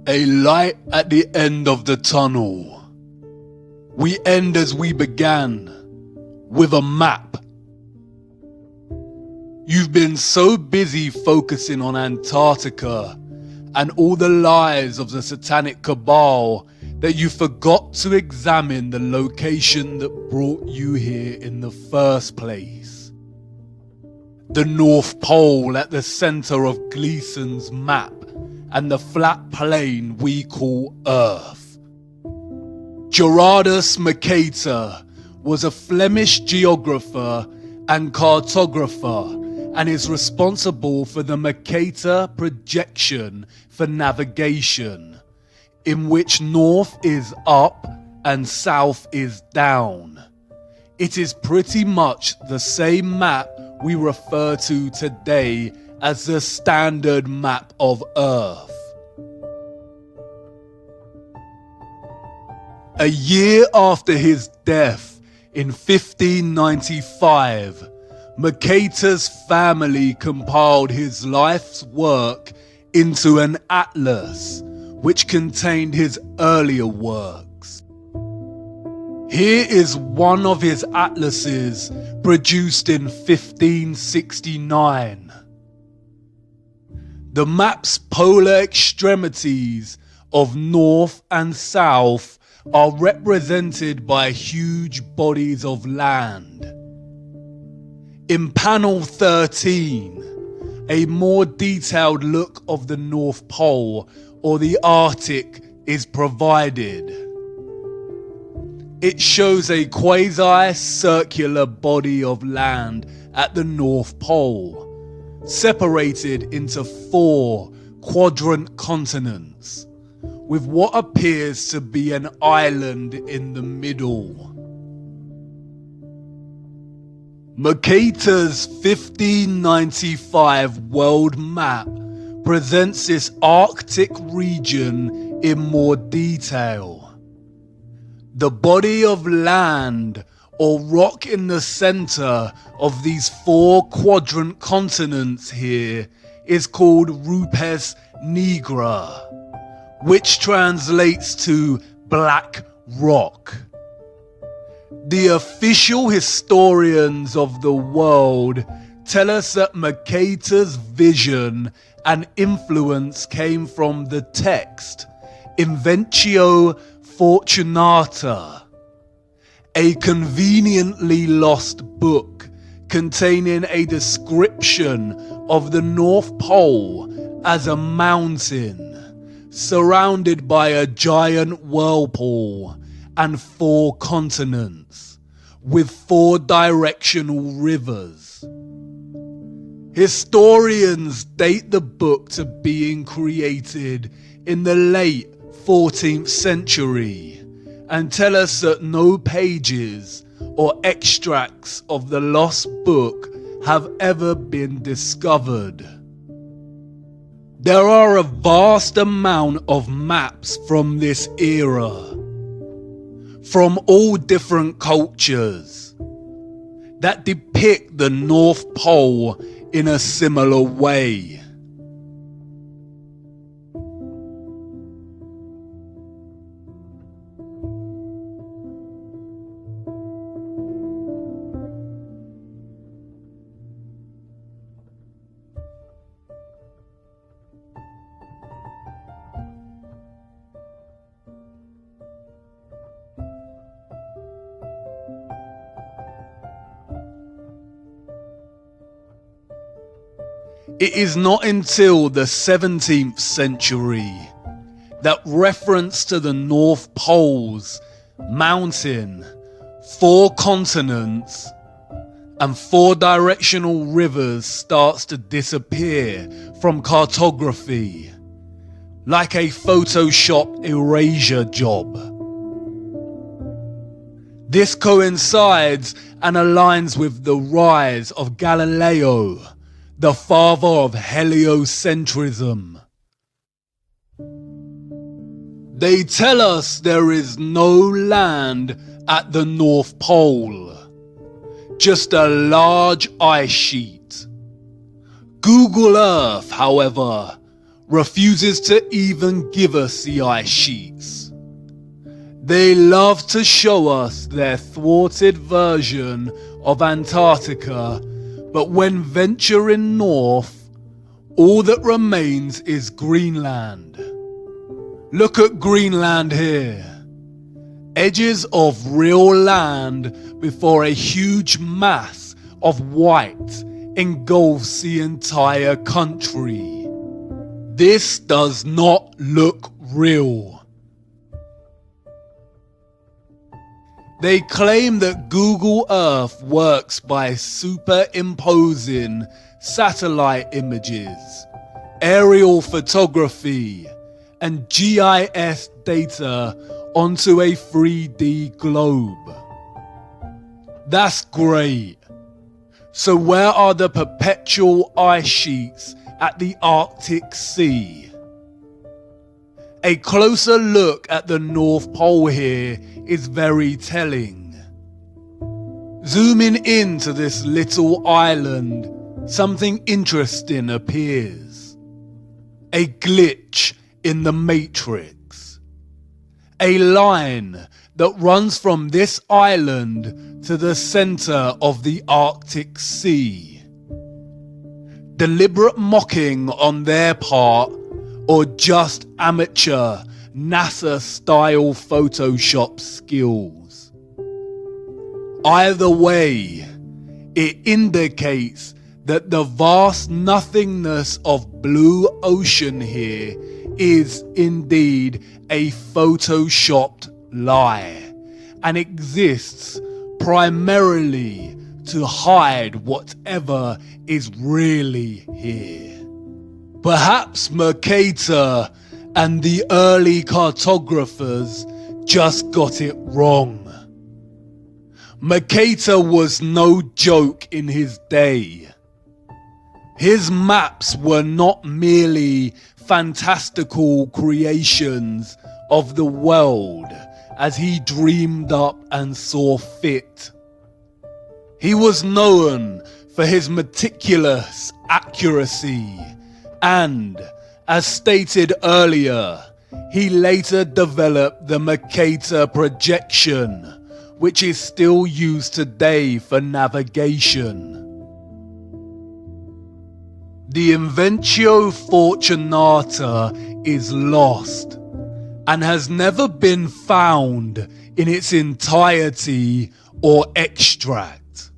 A light at the end of the tunnel. We end as we began, with a map. You've been so busy focusing on Antarctica and all the lies of the satanic cabal that you forgot to examine the location that brought you here in the first place. The North Pole at the center of Gleason's map and the flat plain we call Earth. Gerardus Mercator was a Flemish geographer and cartographer and is responsible for the Mercator projection for navigation, in which north is up and south is down. It is pretty much the same map we refer to today as the standard map of Earth. A year after his death in 1595, Mercator's family compiled his life's work into an atlas, which contained his earlier works. Here is one of his atlases produced in 1569. The map's polar extremities of north and south are represented by huge bodies of land. In panel 13, a more detailed look of the North Pole or the Arctic is provided. It shows a quasi-circular body of land at the North Pole, separated into 4 quadrant continents, with what appears to be an island in the middle. Mercator's 1595 world map presents this Arctic region in more detail. The body of land or rock in the center of these 4 quadrant continents here is called Rupes Nigra, which translates to black rock. The official historians of the world tell us that Mercator's vision and influence came from the text Inventio Fortunata, a conveniently lost book containing a description of the North Pole as a mountain surrounded by a giant whirlpool and 4 continents, with 4 directional rivers. Historians date the book to being created in the late 14th century and tell us that no pages or extracts of the lost book have ever been discovered. There are a vast amount of maps from this era, from all different cultures, that depict the North Pole in a similar way. It is not until the 17th century that reference to the North Pole's mountain, 4 continents, and 4 directional rivers starts to disappear from cartography, like a Photoshop erasure job. This coincides and aligns with the rise of Galileo, the father of heliocentrism. They tell us there is no land at the North Pole, just a large ice sheet. Google Earth, however, refuses to even give us the ice sheets. They love to show us their thwarted version of Antarctica, but when venturing north, all that remains is Greenland. Look at Greenland here. Edges of real land before a huge mass of white engulfs the entire country. This does not look real. They claim that Google Earth works by superimposing satellite images, aerial photography, and GIS data onto a 3D globe. That's great. So where are the perpetual ice sheets at the Arctic Sea? A closer look at the North Pole here is very telling. Zooming into this little island, something interesting appears. A glitch in the matrix. A line that runs from this island to the center of the Arctic Sea. Deliberate mocking on their part, or just amateur NASA-style Photoshop skills. Either way, it indicates that the vast nothingness of blue ocean here is indeed a photoshopped lie, and exists primarily to hide whatever is really here. Perhaps Mercator and the early cartographers just got it wrong. Mercator was no joke in his day. His maps were not merely fantastical creations of the world as he dreamed up and saw fit. He was known for his meticulous accuracy, and, as stated earlier, he later developed the Mercator projection, which is still used today for navigation. The Invencio Fortunata is lost and has never been found in its entirety or extract.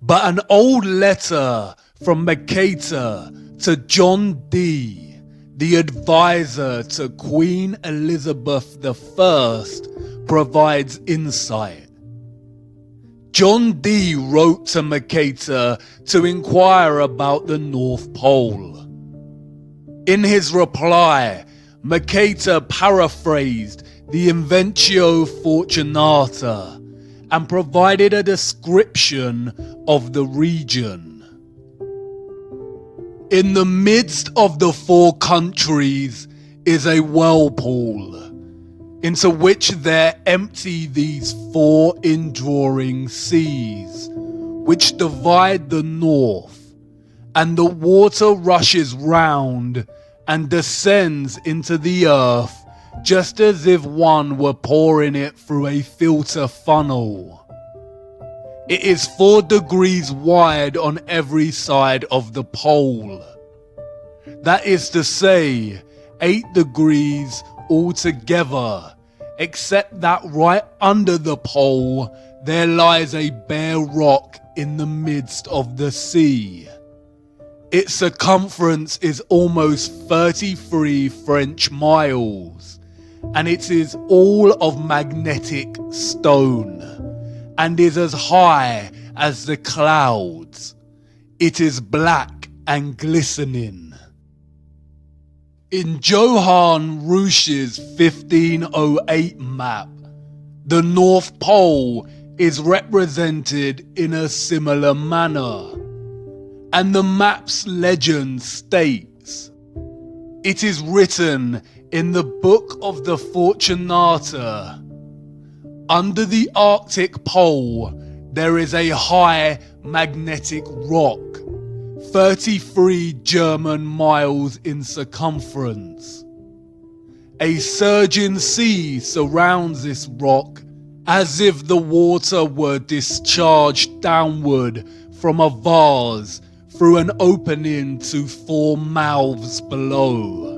But an old letter from Mercator to John Dee, the advisor to Queen Elizabeth I, provides insight. John Dee wrote to Mercator to inquire about the North Pole. In his reply, Mercator paraphrased the Invencio Fortunata and provided a description of the region. In the midst of the four countries is a whirlpool, into which there empty these four indrawing seas, which divide the north, and the water rushes round and descends into the earth just as if one were pouring it through a filter funnel. It is 4 degrees wide on every side of the pole. That is to say, 8 degrees altogether, except that right under the pole there lies a bare rock in the midst of the sea. Its circumference is almost 33 French miles, and it is all of magnetic stone, and is as high as the clouds. It is black and glistening. In Johann Ruysch's 1508 map, the North Pole is represented in a similar manner, and the map's legend states, "It is written in the Book of the Fortunata, under the Arctic Pole there is a high magnetic rock, 33 German miles in circumference. A surging sea surrounds this rock as if the water were discharged downward from a vase through an opening to 4 mouths below.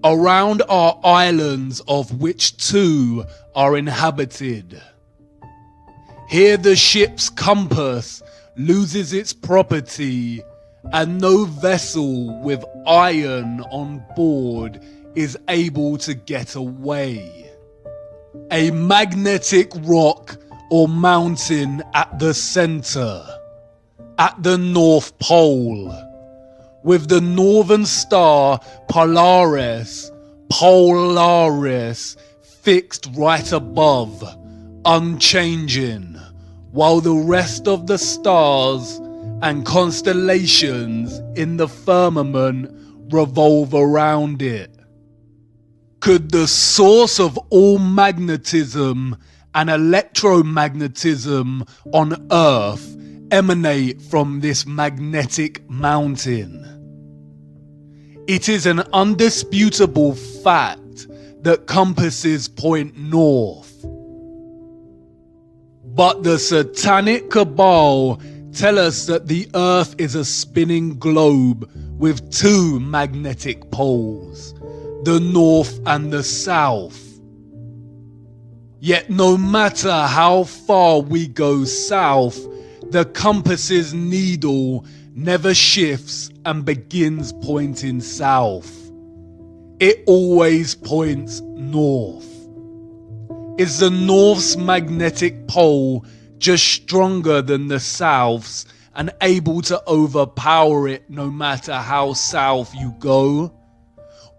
Around are islands, of which 2 are inhabited. Here the ship's compass loses its property, and no vessel with iron on board is able to get away. A magnetic rock or mountain at the center, at the North Pole, with the northern star Polaris fixed right above, unchanging, while the rest of the stars and constellations in the firmament revolve around it. Could the source of all magnetism and electromagnetism on Earth emanate from this magnetic mountain? It is an undisputable fact that compasses point north. But the satanic cabal tell us that the Earth is a spinning globe with 2 magnetic poles, the north and the south. Yet no matter how far we go south, the compass's needle never shifts and begins pointing south. It always points north. Is the north's magnetic pole just stronger than the south's and able to overpower it no matter how south you go?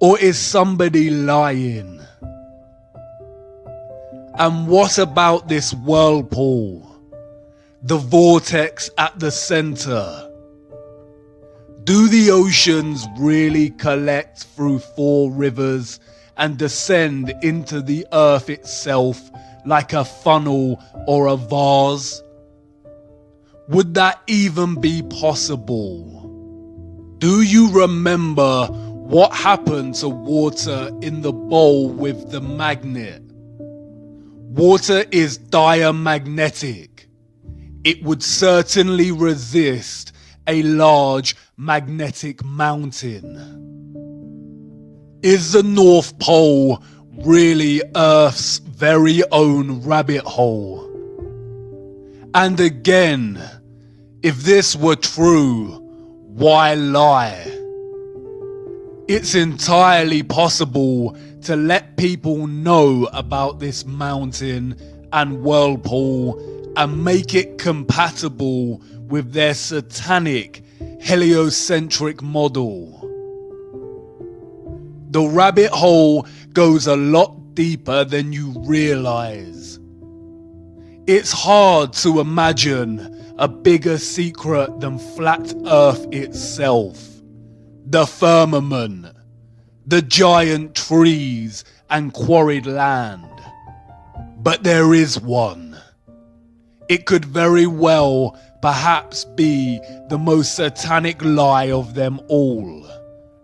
Or is somebody lying? And what about this whirlpool? The vortex at the center? Do the oceans really collect through 4 rivers and descend into the earth itself like a funnel or a vase? Would that even be possible? Do you remember what happened to water in the bowl with the magnet? Water is diamagnetic. It would certainly resist a large magnetic mountain. Is the North Pole really Earth's very own rabbit hole? And again, if this were true, why lie? It's entirely possible to let people know about this mountain and whirlpool and make it compatible with their satanic heliocentric model. The rabbit hole goes a lot deeper than you realize. It's hard to imagine a bigger secret than flat Earth itself, the firmament, the giant trees and quarried land. But there is one. It could very well perhaps be the most satanic lie of them all.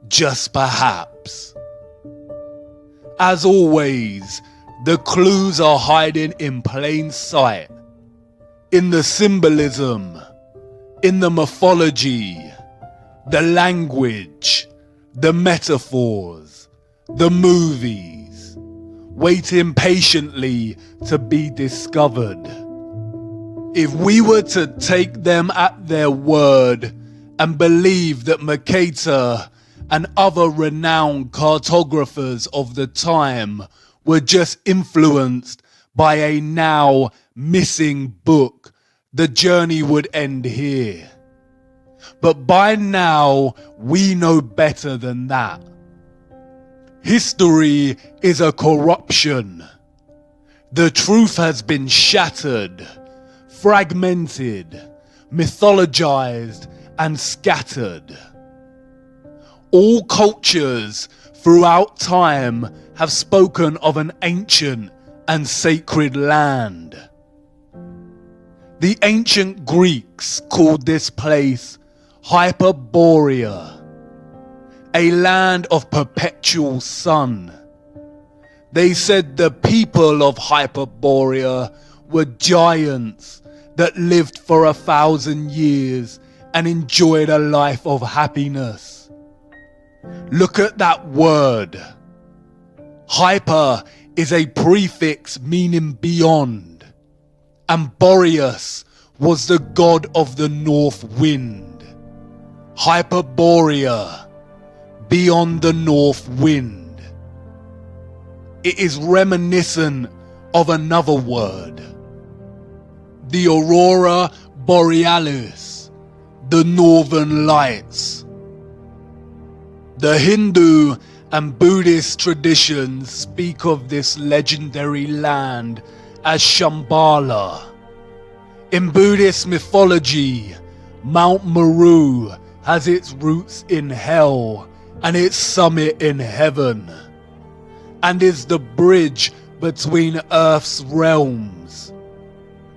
Just perhaps. As always, the clues are hiding in plain sight. In the symbolism, in the mythology, the language, the metaphors, the movies, waiting patiently to be discovered. If we were to take them at their word and believe that Mercator and other renowned cartographers of the time were just influenced by a now missing book, the journey would end here. But by now, we know better than that. History is a corruption. The truth has been shattered, fragmented, mythologized, and scattered. All cultures throughout time have spoken of an ancient and sacred land. The ancient Greeks called this place Hyperborea, a land of perpetual sun. They said the people of Hyperborea were giants that lived for 1,000 years and enjoyed a life of happiness. Look at that word. Hyper is a prefix meaning beyond, and Boreas was the god of the north wind. Hyperborea, beyond the north wind. It is reminiscent of another word, the Aurora Borealis, the Northern Lights. The Hindu and Buddhist traditions speak of this legendary land as Shambhala. In Buddhist mythology, Mount Meru has its roots in hell and its summit in heaven, and is the bridge between Earth's realms.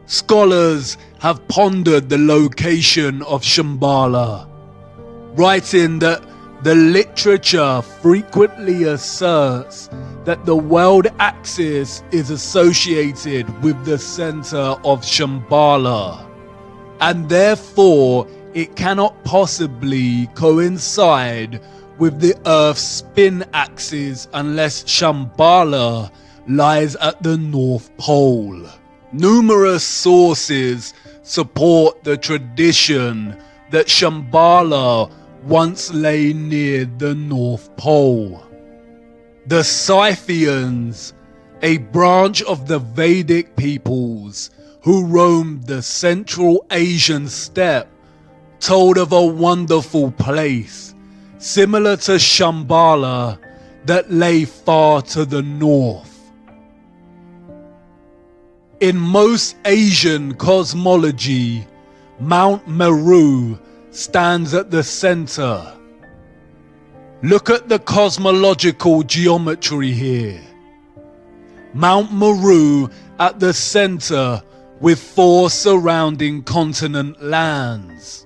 Scholars have pondered the location of Shambhala, writing that the literature frequently asserts that the world axis is associated with the center of Shambhala, and therefore it cannot possibly coincide with the Earth's spin axis unless Shambhala lies at the North Pole. Numerous sources support the tradition that Shambhala once lay near the North Pole. The Scythians, a branch of the Vedic peoples who roamed the Central Asian steppe, told of a wonderful place, similar to Shambhala, that lay far to the north. In most Asian cosmology, Mount Meru stands at the center. Look at the cosmological geometry here. Mount Meru at the center with 4 surrounding continent lands.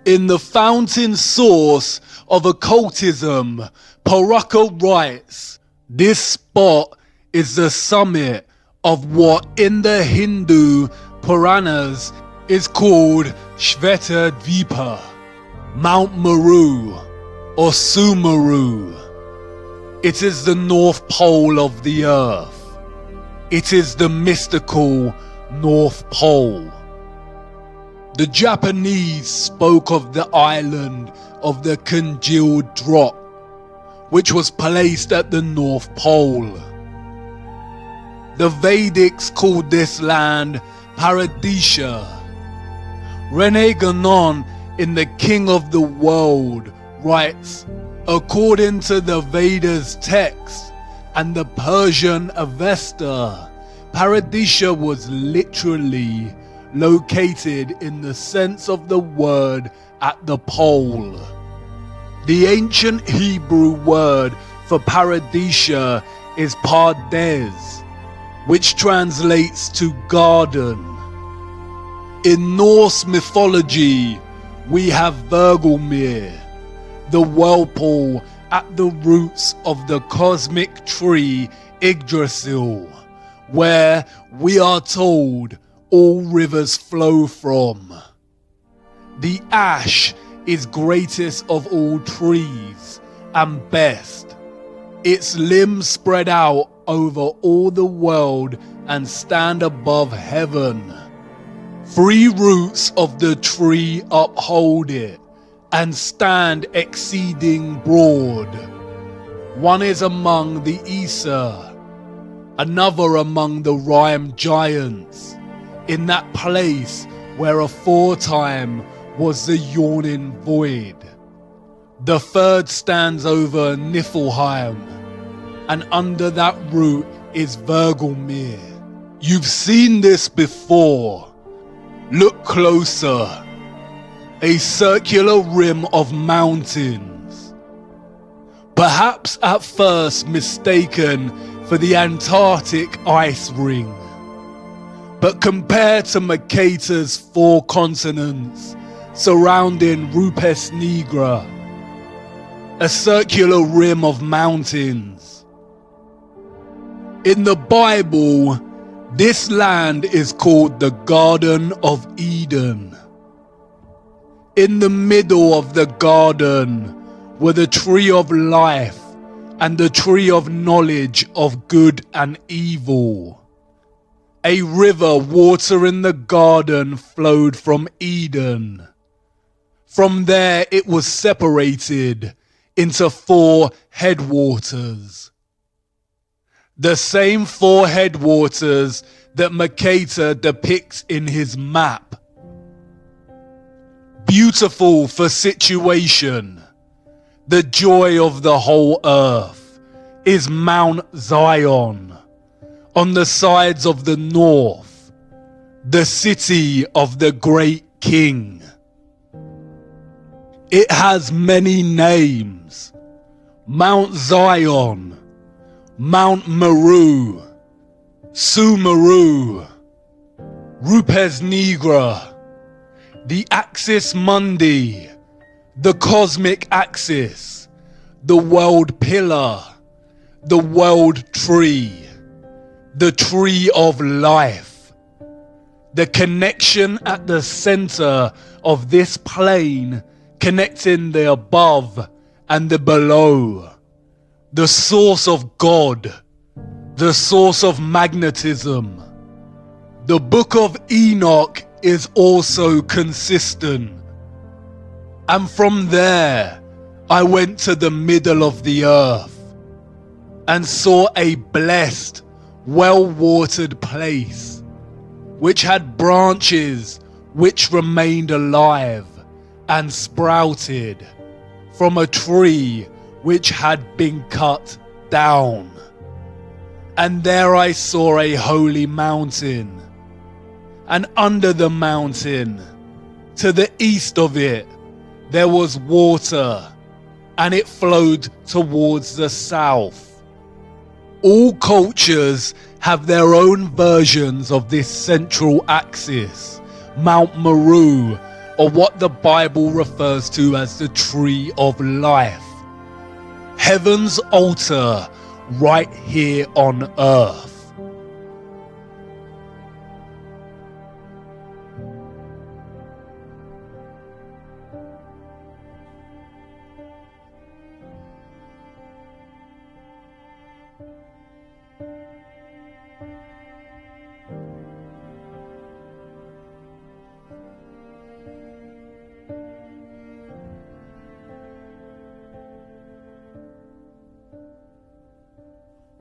In the fountain source of occultism, Paraka writes, this spot is the summit of what in the Hindu Puranas is called Shveta Dvipa, Mount Meru or Sumeru. It is the North Pole of the Earth. It is the mystical North Pole. The Japanese spoke of the island of the congealed drop, which was placed at the North Pole. The Vedics called this land Paradisha. Ewaranon in The King of the World writes, according to the Vedas text and the Persian Avesta, Paradisha was literally located in the sense of the word at the pole. The ancient Hebrew word for Paradisha is Pardes, which translates to garden. In Norse mythology, we have Vergelmir, the whirlpool at the roots of the cosmic tree Yggdrasil, where we are told all rivers flow from. The ash is greatest of all trees and best. Its limbs spread out over all the world and stand above heaven. 3 roots of the tree uphold it and stand exceeding broad. One is among the Aesir, another among the Rime giants, in that place where aforetime was the yawning void. The third stands over Niflheim, and under that root is Vergelmir. You've seen this before. Look closer. A circular rim of mountains. Perhaps at first mistaken for the Antarctic ice ring. But compared to Mercator's 4 continents, surrounding Rupes Nigra, a circular rim of mountains. In the Bible, this land is called the Garden of Eden. In the middle of the garden were the tree of life and the tree of knowledge of good and evil. A river watering the garden flowed from Eden. From there it was separated into 4 headwaters. The same 4 headwaters that Mercator depicts in his map. Beautiful for situation, the joy of the whole earth, is Mount Zion, on the sides of the north, the city of the great king. It has many names: Mount Zion, Mount Meru, Sumeru, Rupes Nigra, the Axis Mundi, the cosmic axis, the world pillar, the world tree, the tree of life. The connection at the center of this plane, connecting the above and the below, the source of God, the source of magnetism. The Book of Enoch is also consistent. And from there, I went to the middle of the earth and saw a blessed, well-watered place, which had branches which remained alive and sprouted from a tree which had been cut down. And there I saw a holy mountain, and under the mountain, to the east of it, there was water, and it flowed towards the south. All cultures have their own versions of this central axis, Mount Meru, or what the Bible refers to as the tree of life. Heaven's altar right here on earth.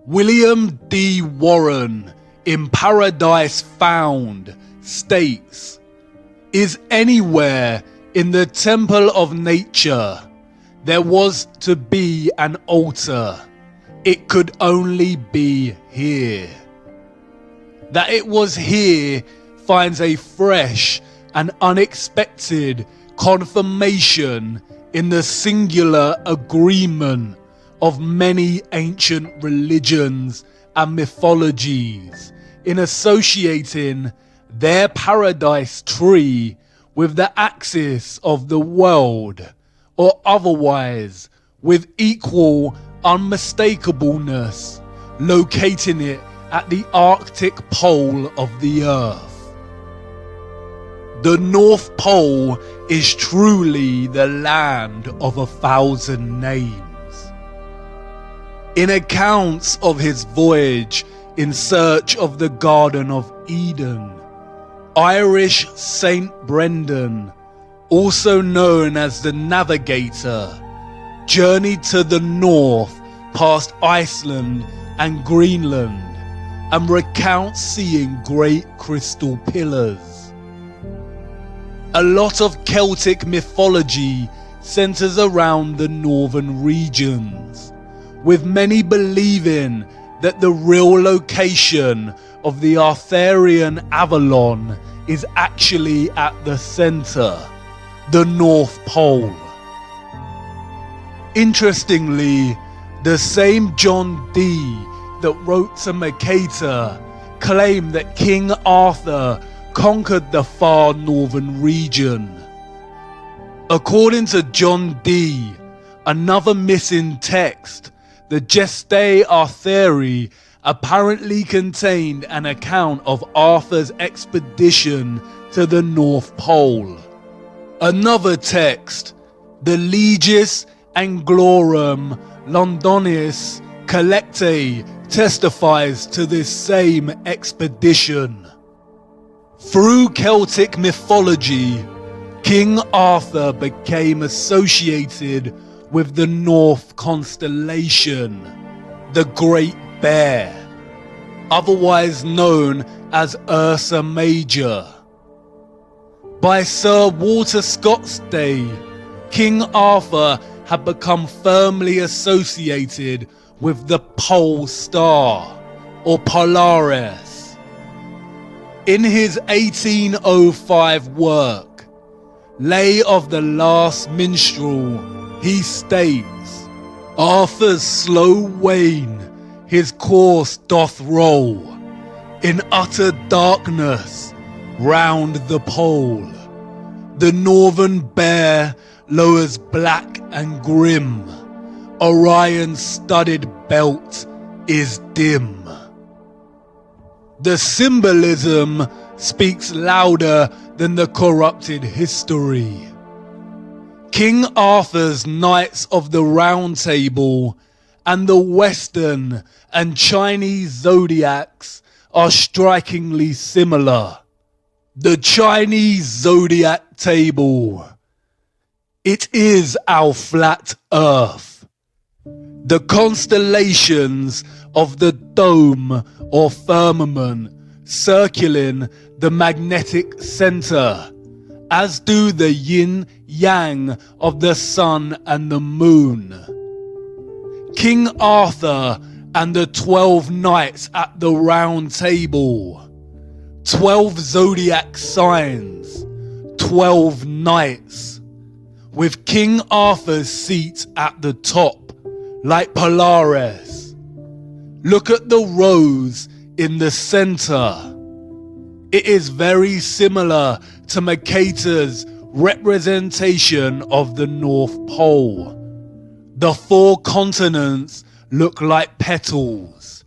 William D. Warren in Paradise Found states, "Is anywhere in the temple of nature there was to be an altar, it could only be here." That it was here finds a fresh and unexpected confirmation in the singular agreement of many ancient religions and mythologies in associating their paradise tree with the axis of the world, or otherwise with equal unmistakableness, locating it at the Arctic pole of the earth. The North Pole is truly the land of 1,000 names. In accounts of his voyage in search of the Garden of Eden, Irish Saint Brendan, also known as the Navigator, journeyed to the north past Iceland and Greenland and recounts seeing great crystal pillars. A lot of Celtic mythology centers around the northern regions, with many believing that the real location of the Arthurian Avalon is actually at the center, the North Pole. Interestingly, the same John Dee that wrote to Mercator claimed that King Arthur conquered the far northern region, According to John Dee, another missing text, the Gestae Arthuri apparently contained an account of Arthur's expedition to the North Pole. Another text, the Legis Anglorum Londonis Collectae, testifies to this same expedition. Through Celtic mythology, King Arthur became associated with the North constellation, the Great Bear, otherwise known as Ursa Major. By Sir Walter Scott's day, King Arthur had become firmly associated with the Pole Star, or Polaris. In his 1805 work, Lay of the Last Minstrel, he states, Arthur's slow wane his course doth roll, in utter darkness round the pole. The northern bear lowers black and grim, Orion's studded belt is dim. The symbolism speaks louder than the corrupted history. King Arthur's Knights of the Round Table and the Western and Chinese zodiacs are strikingly similar. The Chinese zodiac table. It is our flat earth. The constellations of the dome or firmament circling the magnetic center, as do the yin-yang of the sun and the moon. King Arthur and the 12 knights at the round table. 12 zodiac signs, 12 knights, with King Arthur's seat at the top, like Polaris. Look at the rose in the center. It is very similar to Mercator's representation of the North Pole. The 4 continents look like petals,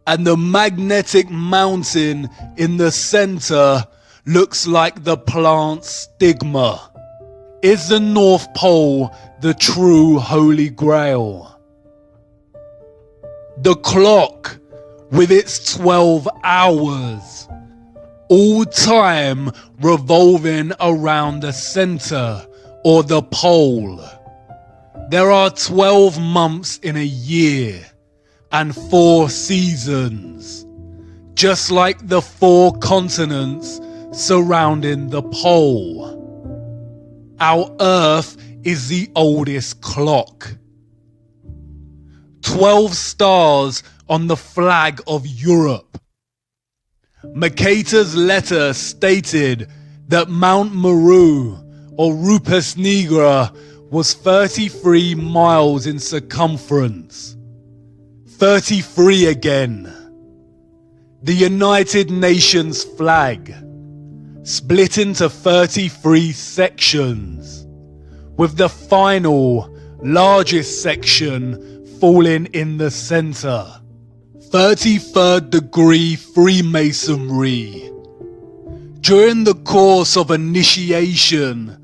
and the magnetic mountain in the center looks like the plant's stigma. Is the North Pole the true Holy Grail? The clock with its 12 hours, all time revolving around the center or the pole. There are 12 months in a year and 4 seasons, just like the 4 continents surrounding the pole. Our Earth is the oldest clock. 12 stars on the flag of Europe. Mercator's letter stated that Mount Meru, or Rupes Nigra, was 33 miles in circumference. 33 again. The United Nations flag, split into 33 sections, with the final, largest section falling in the center. 33rd degree Freemasonry. During the course of initiation,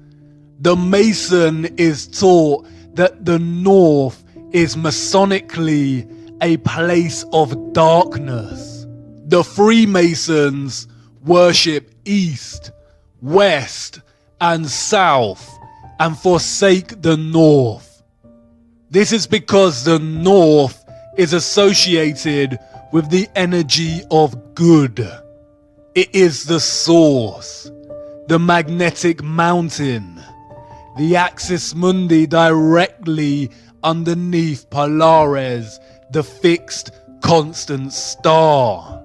the Mason is taught that the North is Masonically a place of darkness. The Freemasons worship East, West, and South, and forsake the North. This is because the North is associated with the energy of good. It is the source, the magnetic mountain, the axis mundi directly underneath Polaris, the fixed constant star.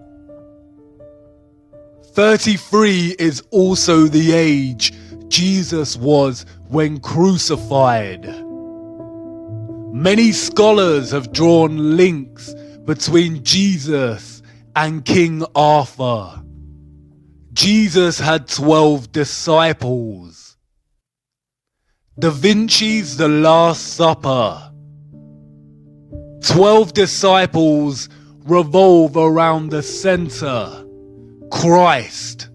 33 is also the age Jesus was when crucified. Many scholars have drawn links between Jesus and King Arthur. Jesus had 12 disciples. Da Vinci's The Last Supper. 12 disciples revolve around the center, Christ.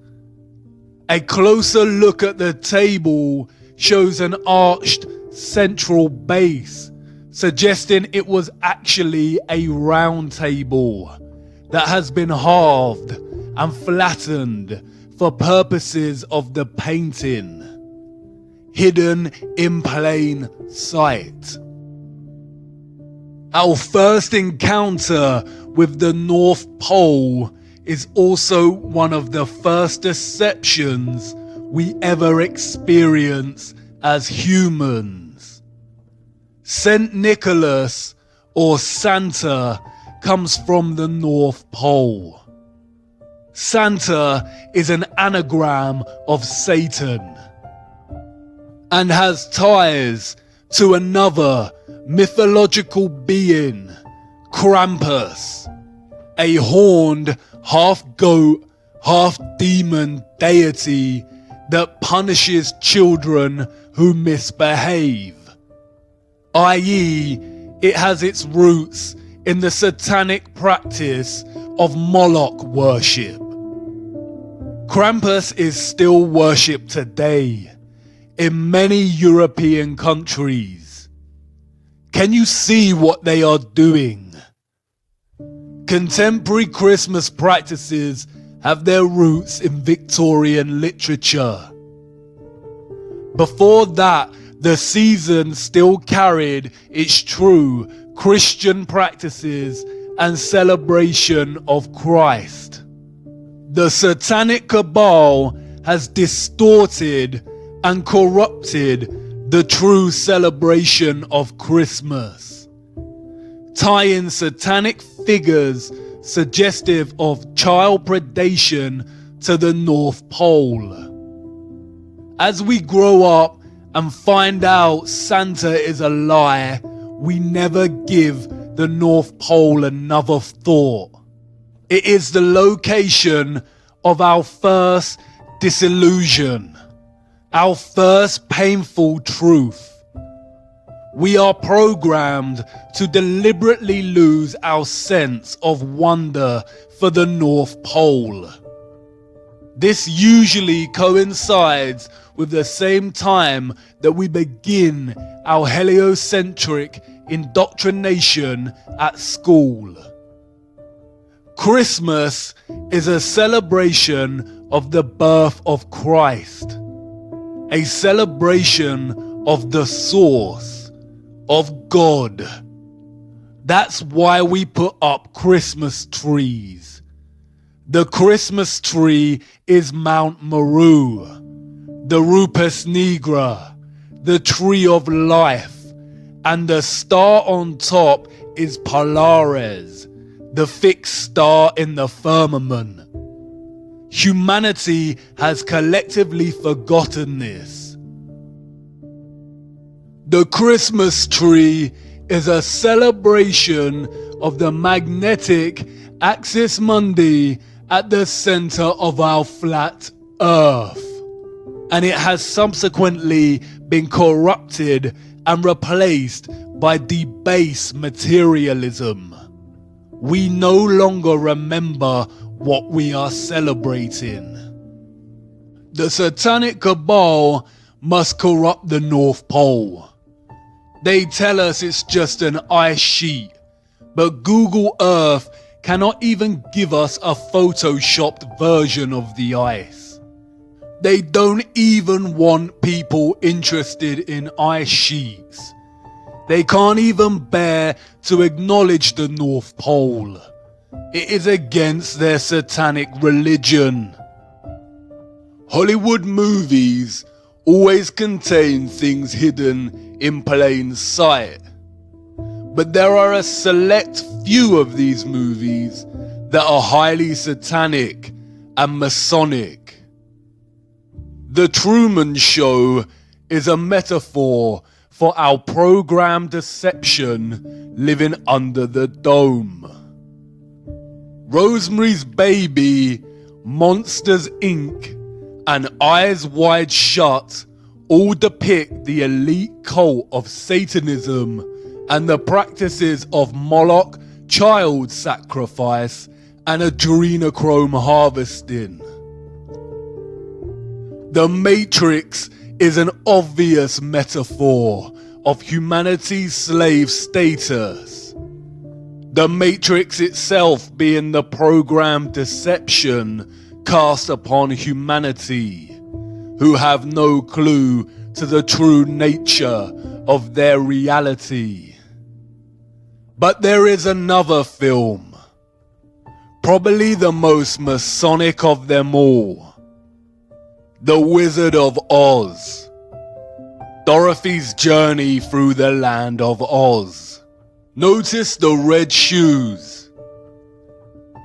A closer look at the table shows an arched central base, suggesting it was actually a round table that has been halved and flattened for purposes of the painting, hidden in plain sight. Our first encounter with the North Pole is also one of the first deceptions we ever experience as humans. Saint Nicholas, or Santa, comes from the North Pole. Santa is an anagram of Satan and has ties to another mythological being, Krampus, a horned half-goat, half-demon deity that punishes children who misbehave, i.e., it has its roots in the satanic practice of Moloch worship. Krampus is still worshipped today in many European countries. Can you see what they are doing? Contemporary Christmas practices have their roots in Victorian literature. Before that, the season still carried its true Christian practices and celebration of Christ. The satanic cabal has distorted and corrupted the true celebration of Christmas, tying satanic figures suggestive of child predation to the North Pole. As we grow up and find out Santa is a lie, we never give the North Pole another thought. It is the location of our first disillusion, our first painful truth. We are programmed to deliberately lose our sense of wonder for the North Pole. This usually coincides with the same time that we begin our heliocentric indoctrination at school. Christmas is a celebration of the birth of Christ, a celebration of the source, of God. That's why we put up Christmas trees. The Christmas tree is Mount Meru, the Rupus Nigra, the tree of life, and the star on top is Polaris, the fixed star in the firmament. Humanity has collectively forgotten this. The Christmas tree is a celebration of the magnetic axis mundi at the center of our flat Earth, and it has subsequently been corrupted and replaced by debased materialism. We no longer remember what we are celebrating. The satanic cabal must corrupt the North Pole. They tell us it's just an ice sheet, but Google Earth cannot even give us a photoshopped version of the ice. They don't even want people interested in ice sheets. They can't even bear to acknowledge the North Pole. It is against their satanic religion. Hollywood movies always contain things hidden in plain sight. But there are a select few of these movies that are highly satanic and Masonic. The Truman Show is a metaphor for our programmed deception living under the dome. Rosemary's Baby, Monsters Inc., and Eyes Wide Shut all depict the elite cult of Satanism and the practices of Moloch, child sacrifice, and adrenochrome harvesting. The Matrix is an obvious metaphor of humanity's slave status. The Matrix itself being the programmed deception cast upon humanity, who have no clue to the true nature of their reality. But there is another film, probably the most Masonic of them all, The Wizard of Oz, Dorothy's journey through the land of Oz. Notice the red shoes.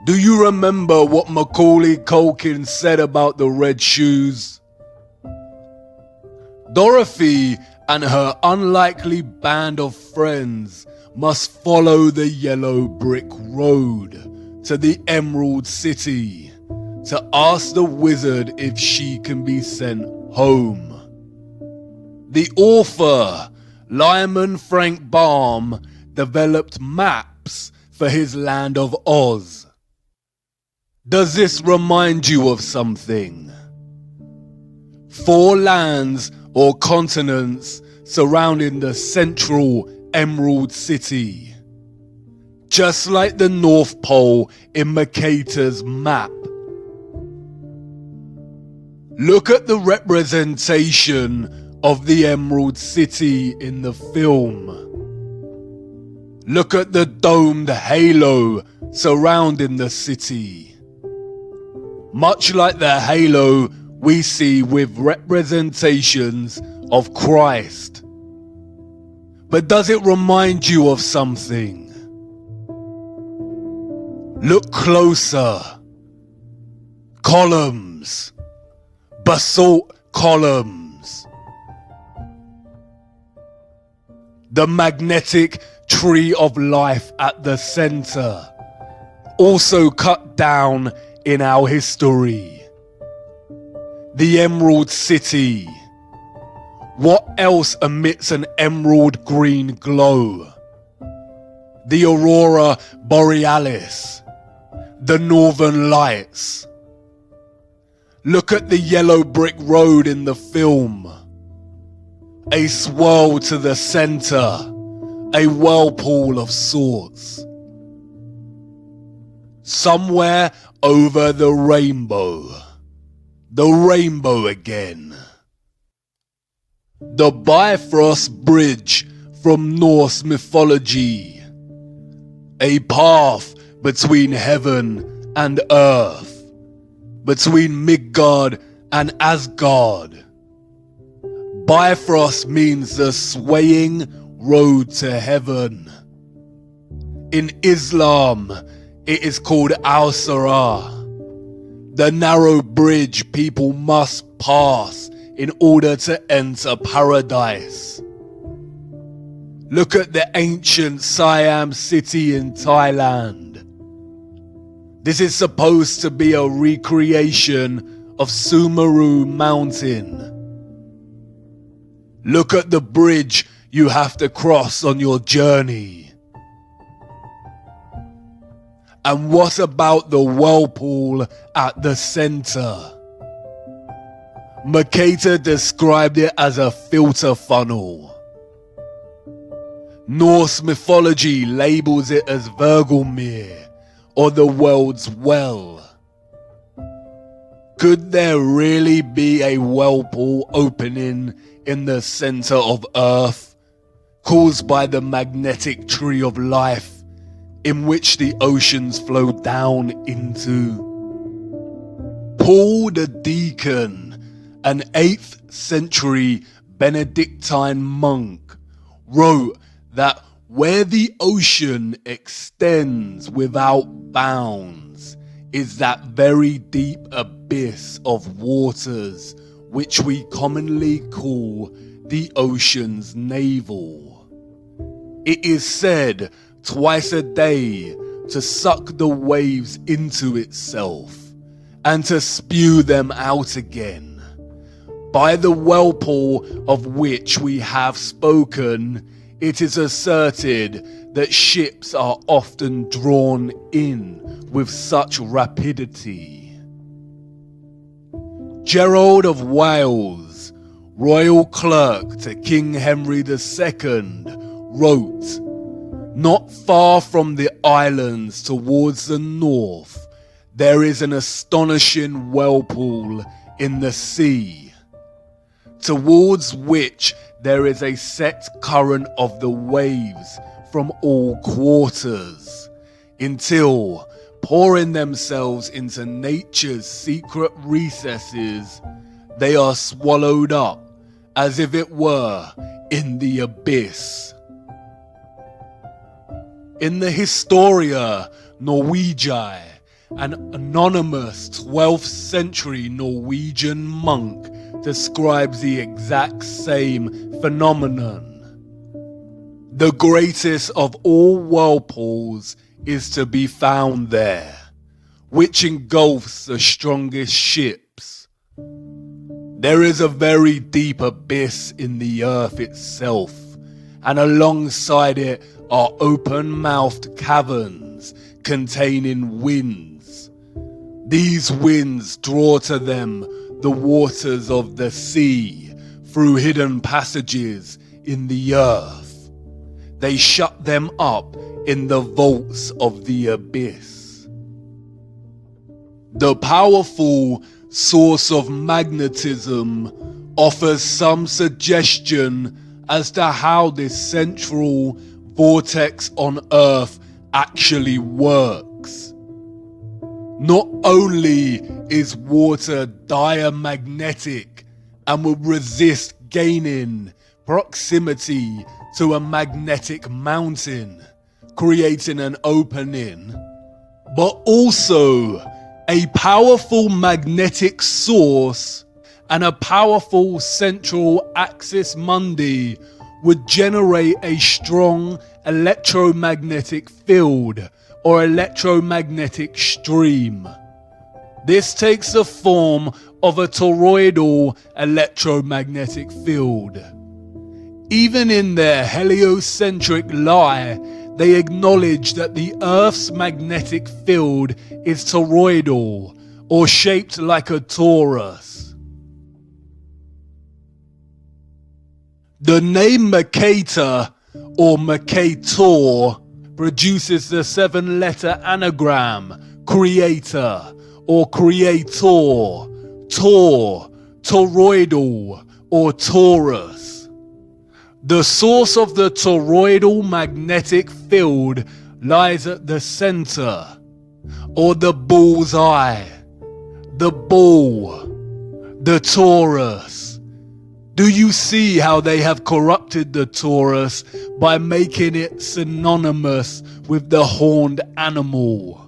Do you remember what Macaulay Culkin said about the red shoes? Dorothy and her unlikely band of friends must follow the yellow brick road to the Emerald City to ask the wizard if she can be sent home. The author, Lyman Frank Baum, developed maps for his land of Oz. Does this remind you of something? 4 lands or continents surrounding the central Emerald City, just like the North Pole in Mercator's map. Look at the representation of the Emerald City in the film. Look at the domed halo surrounding the city. Much like the halo we see with representations of Christ. But does it remind you of something? Look closer. Columns. Basalt columns. The magnetic tree of life at the center, also cut down in our history. The Emerald City. What else emits an emerald green glow? The Aurora Borealis. The Northern Lights. Look at the yellow brick road in the film. A swirl to the center. A whirlpool of sorts. Somewhere over the rainbow. The rainbow again. The Bifrost Bridge from Norse mythology. A path between heaven and earth. Between Midgard and Asgard. Bifrost means the swaying road to heaven. In Islam, it is called Al-Sirah, the narrow bridge people must pass in order to enter paradise. Look at the ancient Siam city in Thailand. This is supposed to be a recreation of Sumeru Mountain. Look at the bridge you have to cross on your journey. And what about the whirlpool at the center? Mercator described it as a filter funnel. Norse mythology labels it as Vergelmir, or the world's well. Could there really be a whirlpool opening in the center of Earth, caused by the magnetic tree of life, in which the oceans flow down into? Paul the Deacon, an 8th century Benedictine monk, wrote that where the ocean extends without bounds is that very deep abyss of waters which we commonly call the ocean's navel. It is said twice a day to suck the waves into itself and to spew them out again. By the whirlpool of which we have spoken, it is asserted that ships are often drawn in with such rapidity. Gerald of Wales, royal clerk to King Henry II, wrote, "Not far from the islands towards the north, there is an astonishing whirlpool in the sea, towards which there is a set current of the waves from all quarters, until, pouring themselves into nature's secret recesses, they are swallowed up, as if it were in the abyss." In the Historia Norwegiae, an anonymous 12th century Norwegian monk describes the exact same phenomenon. The greatest of all whirlpools is to be found there, which engulfs the strongest ships. There is a very deep abyss in the earth itself, and alongside it are open-mouthed caverns containing winds. These winds draw to them the waters of the sea through hidden passages in the earth. They shut them up in the vaults of the abyss. The powerful source of magnetism offers some suggestion as to how this central vortex on Earth actually works. Not only is water diamagnetic and will resist gaining proximity to a magnetic mountain, creating an opening, but also a powerful magnetic source and a powerful central axis mundi would generate a strong electromagnetic field or electromagnetic stream. This takes the form of a toroidal electromagnetic field. Even in their heliocentric lie, they acknowledge that the Earth's magnetic field is toroidal, or shaped like a torus. The name Mercator, or Mercator, produces the 7-letter anagram creator, or creator, tor, toroidal, or torus. The source of the toroidal magnetic field lies at the center, or the bull's eye, the bull, the torus. Do you see how they have corrupted the torus by making it synonymous with the horned animal?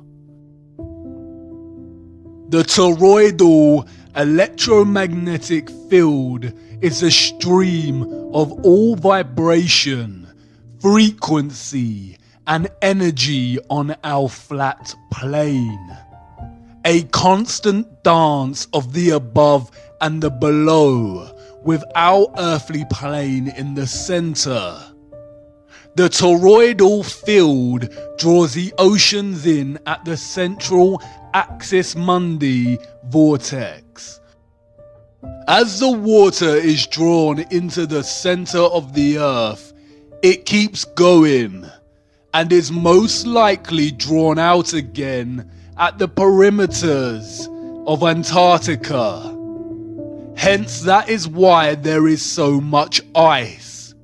The toroidal electromagnetic field is a stream of all vibration, frequency, and energy on our flat plane. A constant dance of the above and the below, with our earthly plane in the center. The toroidal field draws the oceans in at the central axis mundi vortex. As the water is drawn into the center of the earth, it keeps going and is most likely drawn out again at the perimeters of Antarctica. Hence, that is why there is so much ice.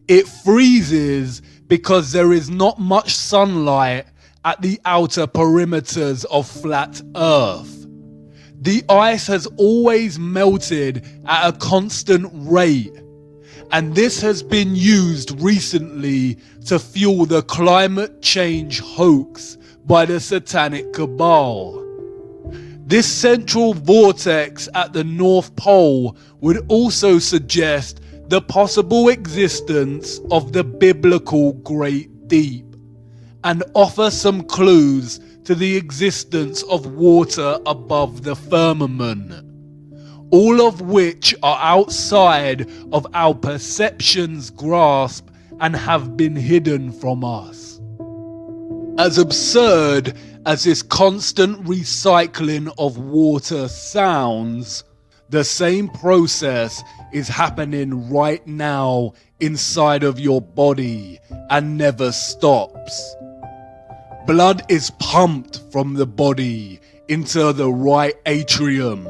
It freezes because there is not much sunlight at the outer perimeters of flat Earth. The ice has always melted at a constant rate, and this has been used recently to fuel the climate change hoax by the satanic cabal. This central vortex at the North Pole would also suggest the possible existence of the biblical Great Deep, and offer some clues to the existence of water above the firmament. all of which are outside of our perception's grasp and have been hidden from us. As absurd as this constant recycling of water sounds, the same process is happening right now inside of your body and never stops. Blood is pumped from the body into the right atrium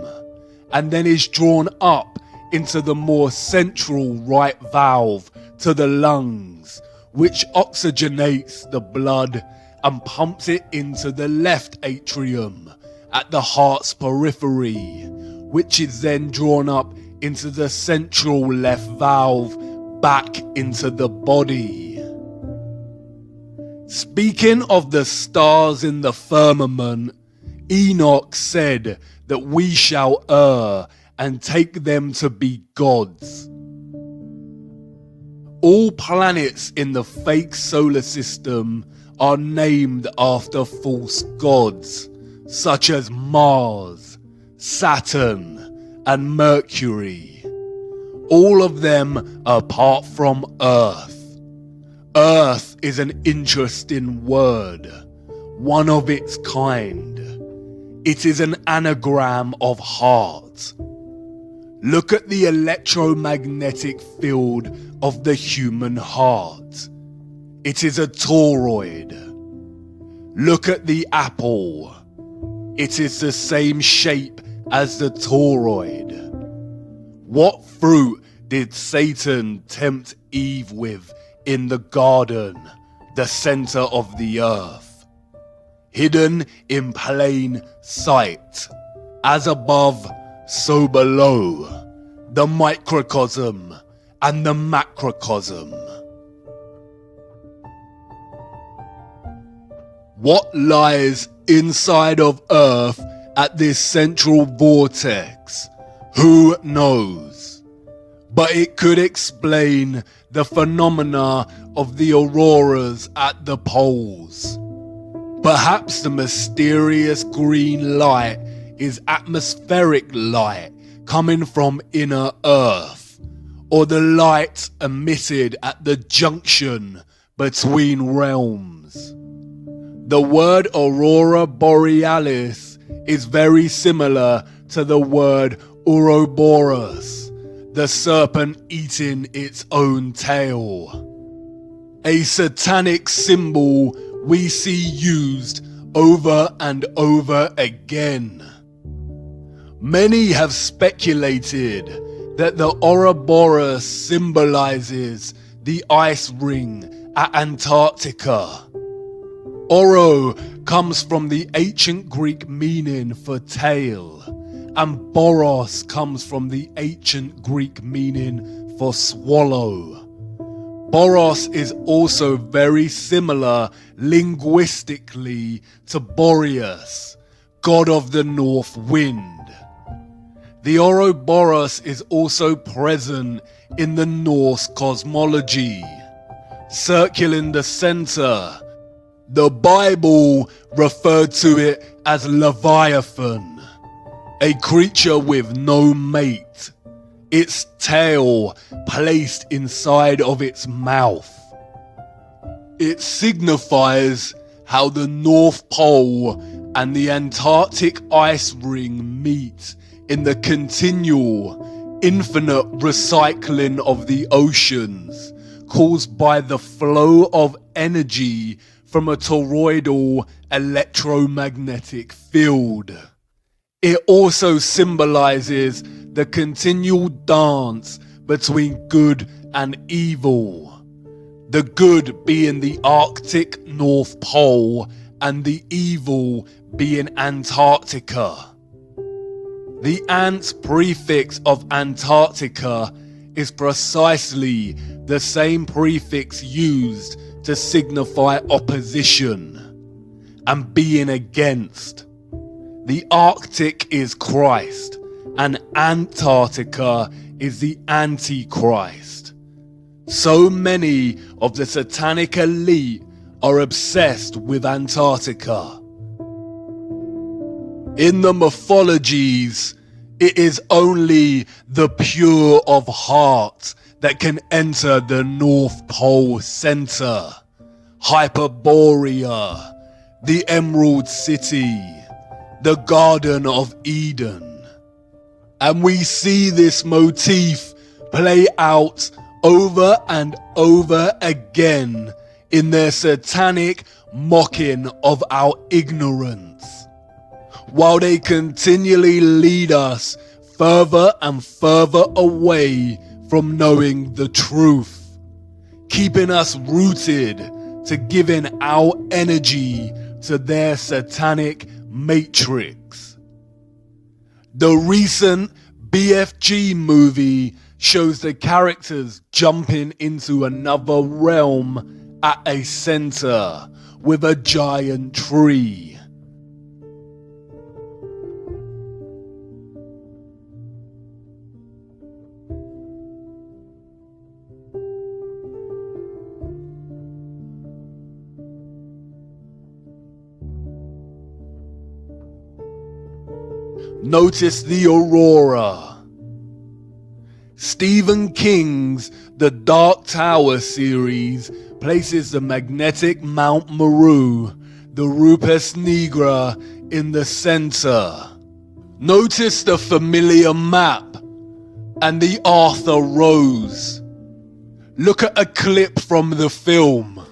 and then is drawn up into the more central right valve to the lungs, which oxygenates the blood and pumps it into the left atrium at the heart's periphery, which is then drawn up into the central left valve back into the body. Speaking of the stars in the firmament, Enoch said that we shall err and take them to be gods. All planets in the fake solar system are named after false gods, such as Mars, Saturn, and Mercury. All of them apart from Earth. Earth is an interesting word, one of its kind. It is an anagram of heart. Look at the electromagnetic field of the human heart. It is a toroid. Look at the apple. It is the same shape as the toroid. What fruit did Satan tempt Eve with in the garden, the center of the earth? Hidden in plain sight, as above, so below, the microcosm and the macrocosm. What lies inside of Earth at this central vortex? Who knows? But it could explain the phenomena of the auroras at the poles. Perhaps the mysterious green light is atmospheric light coming from inner Earth, or the light emitted at the junction between realms. The word aurora borealis is very similar to the word Ouroboros, the serpent eating its own tail. A satanic symbol we see used over and over again. Many have speculated that the Ouroboros symbolizes the ice ring at Antarctica. Oro comes from the ancient Greek meaning for tail, and Boros comes from the ancient Greek meaning for swallow. Boros is also very similar linguistically to Boreas, god of the north wind. The Ouroboros is also present in the Norse cosmology. Circling the center, the Bible referred to it as Leviathan, a creature with no mate, its tail placed inside of its mouth. It signifies how the North Pole and the Antarctic ice ring meet in the continual, infinite recycling of the oceans caused by the flow of energy from a toroidal electromagnetic field. It also symbolizes the continual dance between good and evil. The good being the Arctic North Pole and the evil being Antarctica. The ant prefix of Antarctica is precisely the same prefix used to signify opposition and being against. The Arctic is Christ, and Antarctica is the Antichrist. So many of the satanic elite are obsessed with Antarctica. In the mythologies, It is only the pure of heart that can enter the North Pole Center, Hyperborea, the Emerald City, the Garden of Eden. And we see this motif play out over and over again in their satanic mocking of our ignorance, while they continually lead us further and further away from knowing the truth, keeping us rooted to giving our energy to their satanic matrix. The recent BFG movie shows the characters jumping into another realm at a center with a giant tree. Notice the aurora. Stephen King's The Dark Tower series places the magnetic Mount Meru, the Rupes Nigra, in the center. Notice the familiar map and the Arthur Rose. Look at a clip from the film.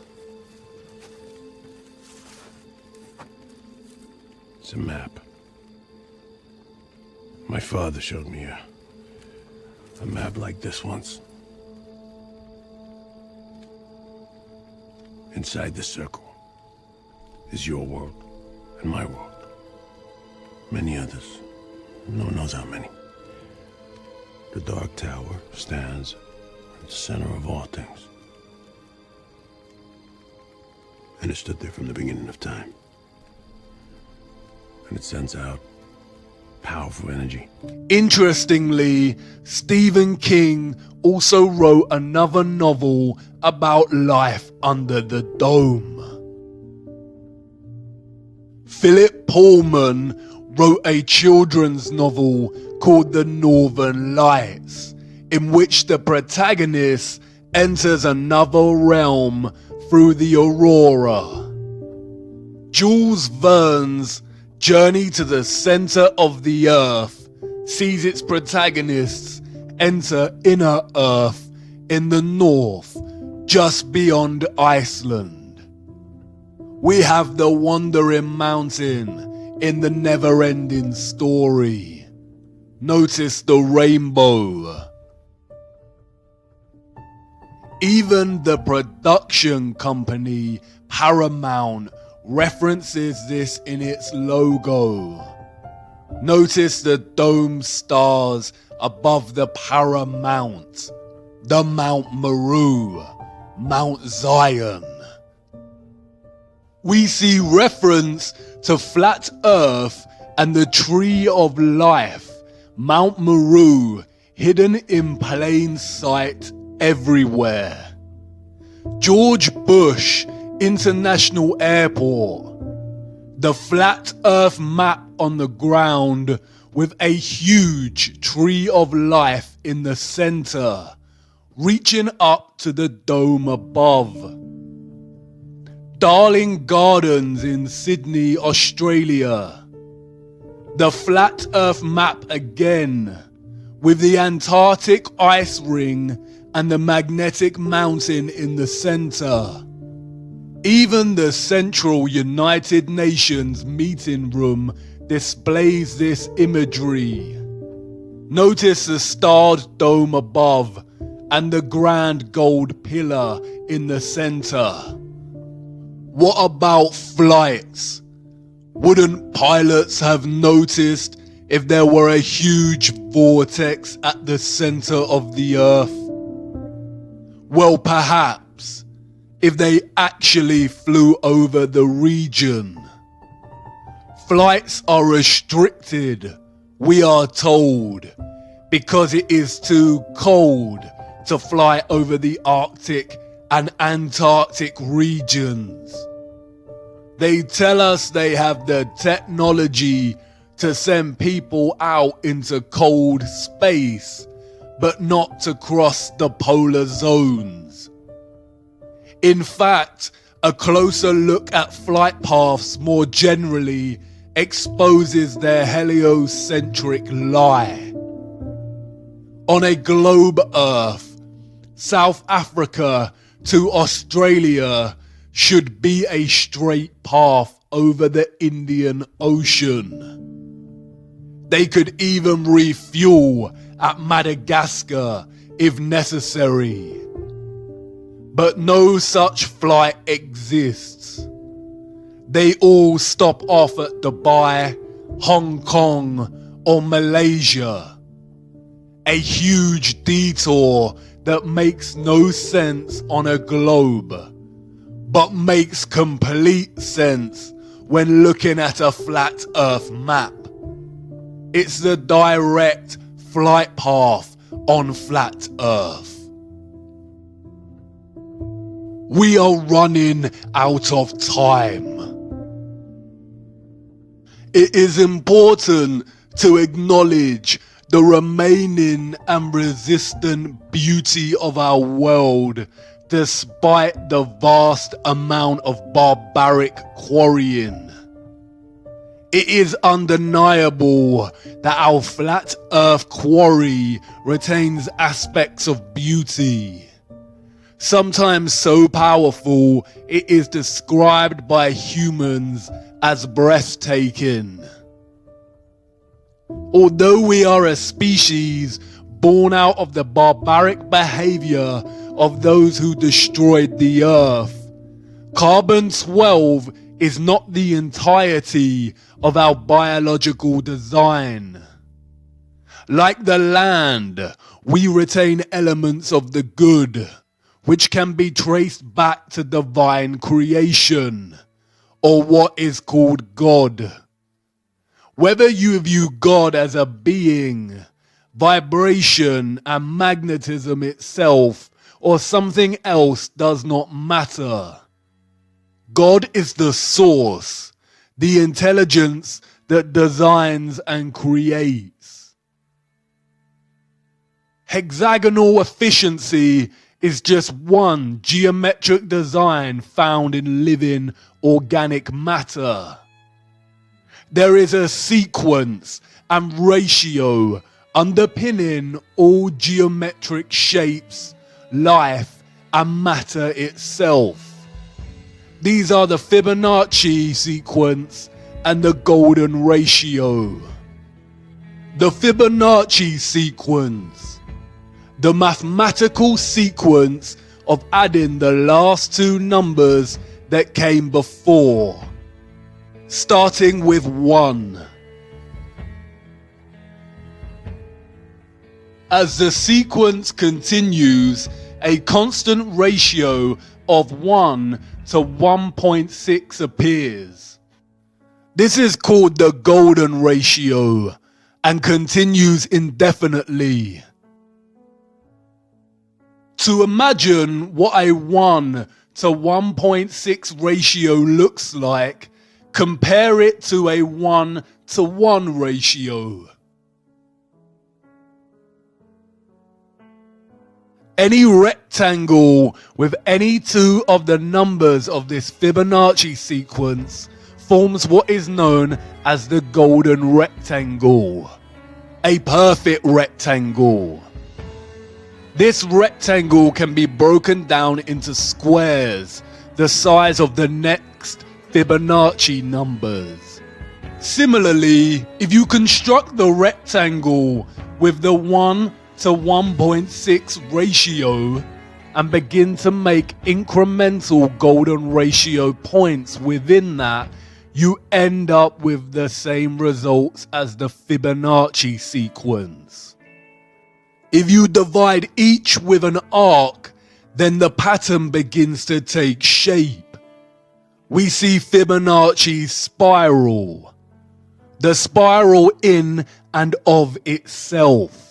It's a map. My father showed me a map like this once. Inside the circle is your world and my world. Many others. No one knows how many. The Dark Tower stands at the center of all things. And it stood there from the beginning of time. And it sends out powerful energy. Interestingly, Stephen King also wrote another novel about life under the dome. Philip Pullman wrote a children's novel called The Northern Lights, in which the protagonist enters another realm through the aurora. Jules Verne's Journey to the Center of the Earth sees its protagonists enter inner Earth in the north, just beyond Iceland. We have the Wandering Mountain in the never-ending story. Notice the rainbow. Even the production company Paramount references this in its logo. Notice the dome stars above the Paramount, the Mount Meru, Mount Zion. We see reference to Flat Earth and the Tree of Life, Mount Meru, hidden in plain sight everywhere. George Bush International Airport, the Flat Earth map on the ground with a huge Tree of Life in the center, reaching up to the dome above. Darling Gardens in Sydney, Australia, the Flat Earth map again, with the Antarctic ice ring and the magnetic mountain in the center. Even the Central United Nations meeting room displays this imagery. Notice the starred dome above and the grand gold pillar in the center. What about flights? Wouldn't pilots have noticed if there were a huge vortex at the center of the Earth? Well, perhaps, if they actually flew over the region. Flights are restricted, we are told, because it is too cold to fly over the Arctic and Antarctic regions. They tell us they have the technology to send people out into cold space, but not to cross the polar zones. In fact, a closer look at flight paths more generally exposes their heliocentric lie. On a globe Earth, South Africa to Australia should be a straight path over the Indian Ocean. They could even refuel at Madagascar if necessary. But no such flight exists. They all stop off at Dubai, Hong Kong, or Malaysia. A huge detour that makes no sense on a globe, but makes complete sense when looking at a flat Earth map. It's the direct flight path on flat Earth. We are running out of time. It is important to acknowledge the remaining and resistant beauty of our world, despite the vast amount of barbaric quarrying. It is undeniable that our flat Earth quarry retains aspects of beauty, sometimes so powerful it is described by humans as breathtaking. Although we are a species born out of the barbaric behavior of those who destroyed the Earth, Carbon-12 is not the entirety of our biological design. Like the land, we retain elements of the good, which can be traced back to divine creation, or what is called God. Whether you view God as a being, vibration and magnetism itself, or something else does not matter. God is the source, the intelligence that designs and creates. Hexagonal efficiency is just one geometric design found in living organic matter. There is a sequence and ratio underpinning all geometric shapes, life, and matter itself. These are the Fibonacci sequence and the golden ratio. The Fibonacci sequence, the mathematical sequence of adding the last two numbers that came before, starting with 1. As the sequence continues, a constant ratio of 1 to 1.6 appears. This is called the golden ratio and continues indefinitely. To imagine what a 1 to 1.6 ratio looks like, compare it to a 1 to 1 ratio. Any rectangle with any two of the numbers of this Fibonacci sequence forms what is known as the golden rectangle, a perfect rectangle. This rectangle can be broken down into squares, the size of the next Fibonacci numbers. Similarly, if you construct the rectangle with the 1 to 1.6 ratio and begin to make incremental golden ratio points within that, you end up with the same results as the Fibonacci sequence. If you divide each with an arc, then the pattern begins to take shape. We see Fibonacci's spiral, the spiral in and of itself.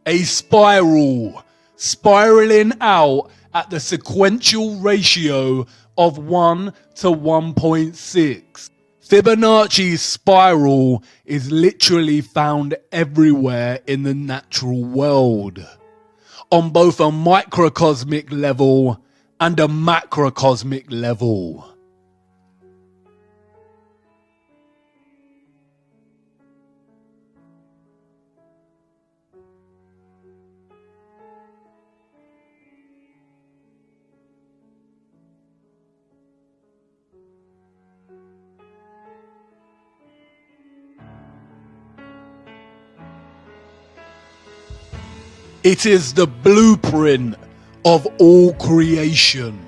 A spiral, spiraling out at the sequential ratio of 1 to 1.6. Fibonacci's spiral is literally found everywhere in the natural world, on both a microcosmic level and a macrocosmic level. It is the blueprint of all creation.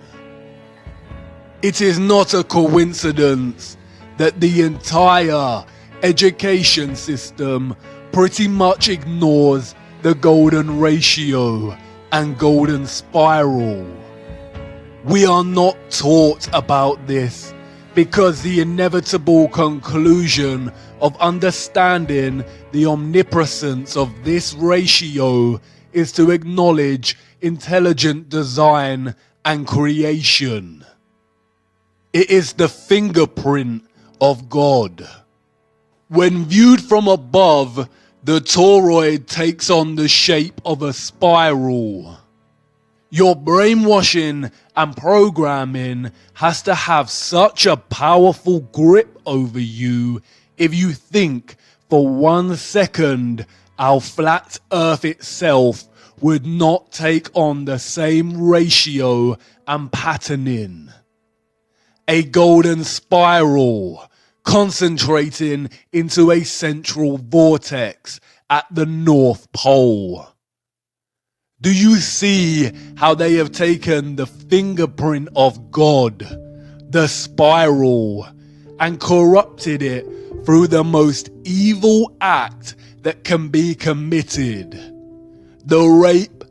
It is not a coincidence that the entire education system pretty much ignores the golden ratio and golden spiral. We are not taught about this because the inevitable conclusion of understanding the omnipresence of this ratio is to acknowledge intelligent design and creation. It is the fingerprint of God. When viewed from above, the toroid takes on the shape of a spiral. Your brainwashing and programming has to have such a powerful grip over you if you think for 1 second our flat Earth itself would not take on the same ratio and patterning. A golden spiral concentrating into a central vortex at the North Pole. Do you see how they have taken the fingerprint of God, the spiral, and corrupted it through the most evil act that can be committed? The rape,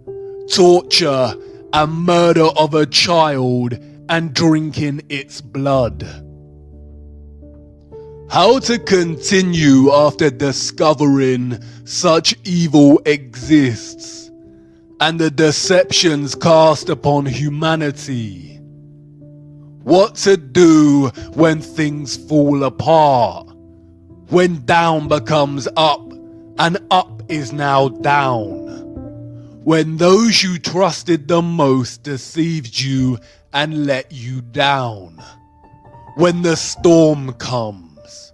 torture, and murder of a child and drinking its blood. How to continue after discovering such evil exists and the deceptions cast upon humanity. What to do when things fall apart, when down becomes up and up is now down, when those you trusted the most deceived you and let you down, when the storm comes.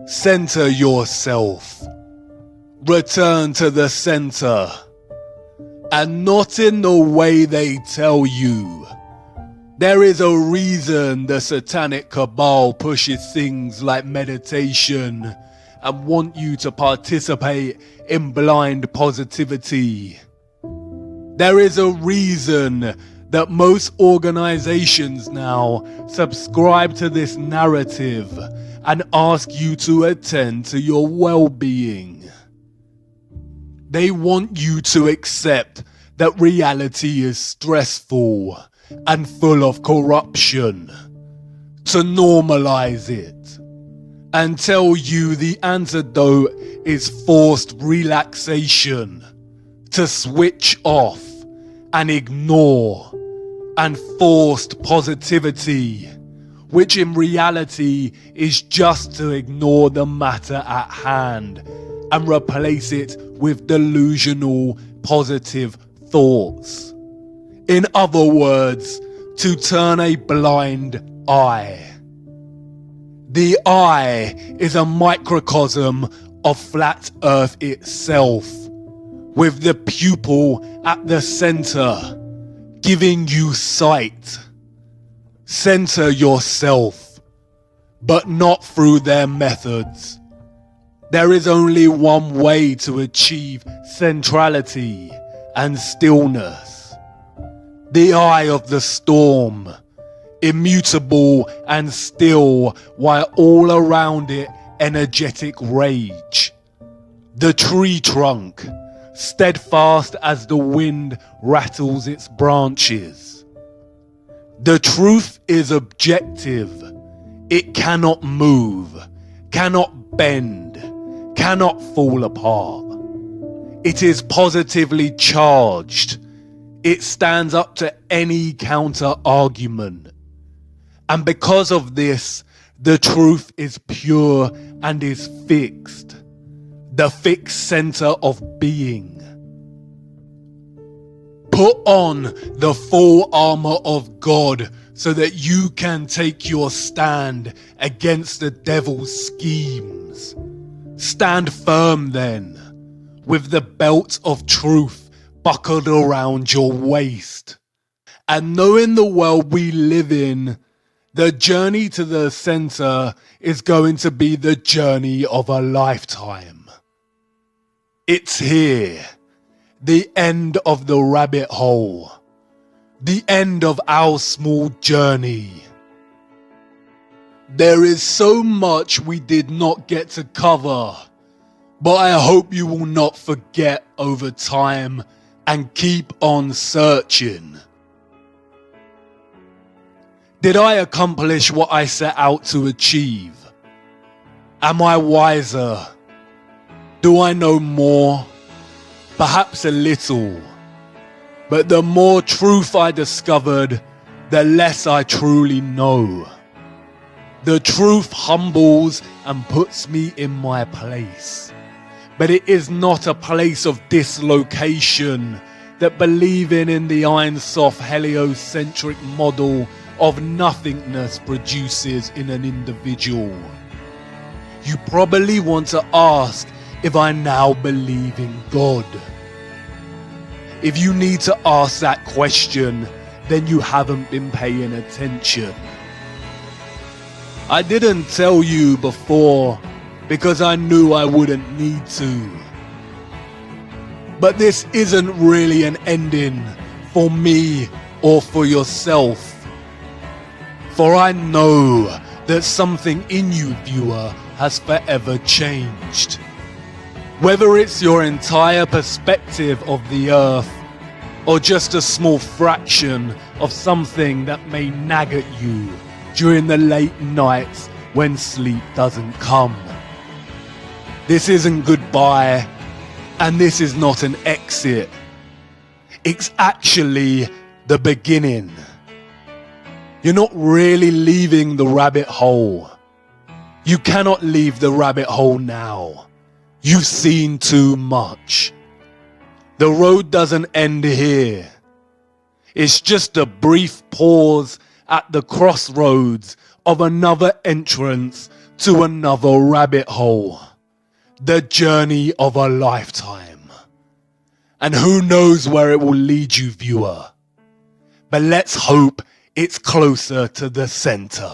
Center yourself. Return to the center, and not in the way they tell you. There is a reason the satanic cabal pushes things like meditation and want you to participate in blind positivity. There is a reason that most organizations now subscribe to this narrative and ask you to attend to your well-being. They want you to accept that reality is stressful and full of corruption, to normalize it, and tell you the antidote is forced relaxation, to switch off and ignore, and forced positivity, which in reality is just to ignore the matter at hand and replace it with delusional positive thoughts. In other words, to turn a blind eye. The eye is a microcosm of flat Earth itself, with the pupil at the center, giving you sight. Center yourself, but not through their methods. There is only one way to achieve centrality and stillness. The eye of the storm, immutable and still while all around it energetic rage. The tree trunk, steadfast as the wind rattles its branches. The truth is objective. It cannot move, cannot bend, cannot fall apart. It is positively charged. It stands up to any counter argument. And because of this, the truth is pure and is fixed. The fixed center of being. Put on the full armor of God so that you can take your stand against the devil's schemes. Stand firm then, with the belt of truth buckled around your waist. And knowing the world we live in, the journey to the center is going to be the journey of a lifetime. It's here, the end of the rabbit hole, the end of our small journey. There is so much we did not get to cover, but I hope you will not forget over time and keep on searching. Did I accomplish what I set out to achieve? Am I wiser? Do I know more? Perhaps a little. But the more truth I discovered, the less I truly know. The truth humbles and puts me in my place. But it is not a place of dislocation that believing in the Einsoft heliocentric model of nothingness produces in an individual. You probably want to ask if I now believe in God. If you need to ask that question, then you haven't been paying attention. I didn't tell you before because I knew I wouldn't need to. But this isn't really an ending for me or for yourself. For I know that something in you, viewer, has forever changed. Whether it's your entire perspective of the earth, or just a small fraction of something that may nag at you during the late nights when sleep doesn't come. This isn't goodbye, and this is not an exit. It's actually the beginning. You're not really leaving the rabbit hole. You cannot leave the rabbit hole now. You've seen too much. The road doesn't end here. It's just a brief pause at the crossroads of another entrance to another rabbit hole. The journey of a lifetime. And who knows where it will lead you, viewer. But let's hope it's closer to the center.